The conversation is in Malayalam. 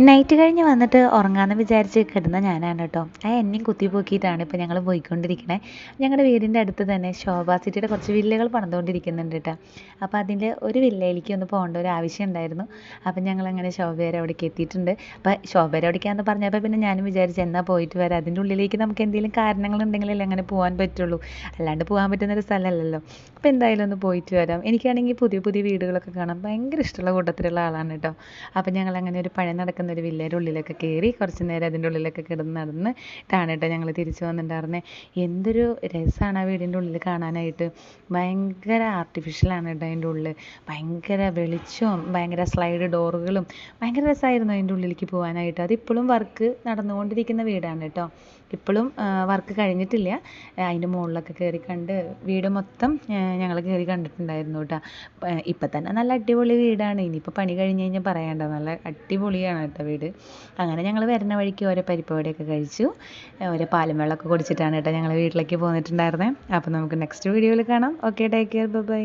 നൈറ്റ് കഴിഞ്ഞ് വന്നിട്ട് ഉറങ്ങാമെന്ന് വിചാരിച്ച് കിടന്ന ഞാനാണ് കേട്ടോ. എന്നെയും കുത്തിപ്പൊക്കിയിട്ടാണ് ഇപ്പോൾ ഞങ്ങൾ പോയിക്കൊണ്ടിരിക്കണേ. ഞങ്ങളുടെ വീടിൻ്റെ അടുത്ത് തന്നെ ശോഭാ സിറ്റിയുടെ കുറച്ച് വില്ലകൾ പണിതുകൊണ്ടിരിക്കുന്നുണ്ട് കേട്ടോ. അപ്പോൾ അതിൻ്റെ ഒരു വില്ലയിലേക്ക് ഒന്ന് പോകേണ്ട ഒരു ആവശ്യം ഉണ്ടായിരുന്നു. അപ്പം ഞങ്ങളങ്ങനെ ശോഭയുടെ അവിടേക്ക് എത്തിയിട്ടുണ്ട്. അപ്പോൾ ശോഭയുടെ അവിടേക്കാന്ന് പറഞ്ഞപ്പോൾ പിന്നെ ഞാനും വിചാരിച്ചു എന്നാൽ പോയിട്ട് വരാം. അതിൻ്റെ ഉള്ളിലേക്ക് നമുക്ക് എന്തെങ്കിലും കാരണങ്ങളുണ്ടെങ്കിലല്ലേ അങ്ങനെ പോകാൻ പറ്റുള്ളൂ, അല്ലാണ്ട് പോകാൻ പറ്റുന്നൊരു സ്ഥലമല്ലല്ലോ. അപ്പോൾ എന്തായാലും ഒന്ന് പോയിട്ട് വരാം. എനിക്കാണെങ്കിൽ പുതിയ പുതിയ വീടുകളൊക്കെ കാണാൻ ഭയങ്കര ഇഷ്ടമുള്ള കൂട്ടത്തിലുള്ള ആളാണ് കേട്ടോ. അപ്പം ഞങ്ങളങ്ങനെ ഒരു പഴം നടക്കുന്ന ഒരു വില്ലേൻ്റെ ഉള്ളിലൊക്കെ കയറി കുറച്ച് നേരം അതിൻ്റെ ഉള്ളിലൊക്കെ കിടന്ന് നടന്നിട്ടാണ് കേട്ടോ ഞങ്ങൾ തിരിച്ചു വന്നിട്ടുണ്ടായിരുന്നത്. എന്തൊരു രസമാണ് ആ വീടിൻ്റെ ഉള്ളിൽ കാണാനായിട്ട്. ഭയങ്കര ആർട്ടിഫിഷ്യലാണ് കേട്ടോ അതിൻ്റെ ഉള്ളിൽ. ഭയങ്കര വെളിച്ചവും ഭയങ്കര സ്ലൈഡ് ഡോറുകളും ഭയങ്കര രസമായിരുന്നു അതിൻ്റെ ഉള്ളിലേക്ക് പോകാനായിട്ട്. അതിപ്പോഴും വർക്ക് നടന്നുകൊണ്ടിരിക്കുന്ന വീടാണ് കേട്ടോ. ഇപ്പോഴും വർക്ക് കഴിഞ്ഞിട്ടില്ല. അതിൻ്റെ മുകളിലൊക്കെ കയറി കണ്ട് വീട് മൊത്തം ഞങ്ങൾ കയറി കണ്ടിട്ടുണ്ടായിരുന്നു കേട്ടോ. ഇപ്പം തന്നെ നല്ല അടിപൊളി വീടാണ്. ഇനിയിപ്പോൾ പണി കഴിഞ്ഞ് കഴിഞ്ഞാൽ പറയണ്ട, നല്ല അടിപൊളിയാണ് കേട്ടോ വീട്. അങ്ങനെ ഞങ്ങൾ വരുന്ന വഴിക്ക് ഓരോ പരിപ്പുവടയൊക്കെ കഴിച്ചു, ഓരോ പാലും വെള്ളമൊക്കെ കുടിച്ചിട്ടാണ് കേട്ടോ ഞങ്ങൾ വീട്ടിലേക്ക് പോന്നിട്ടുണ്ടായിരുന്നത്. അപ്പോൾ നമുക്ക് നെക്സ്റ്റ് വീഡിയോയിൽ കാണാം. Okay, take care, by.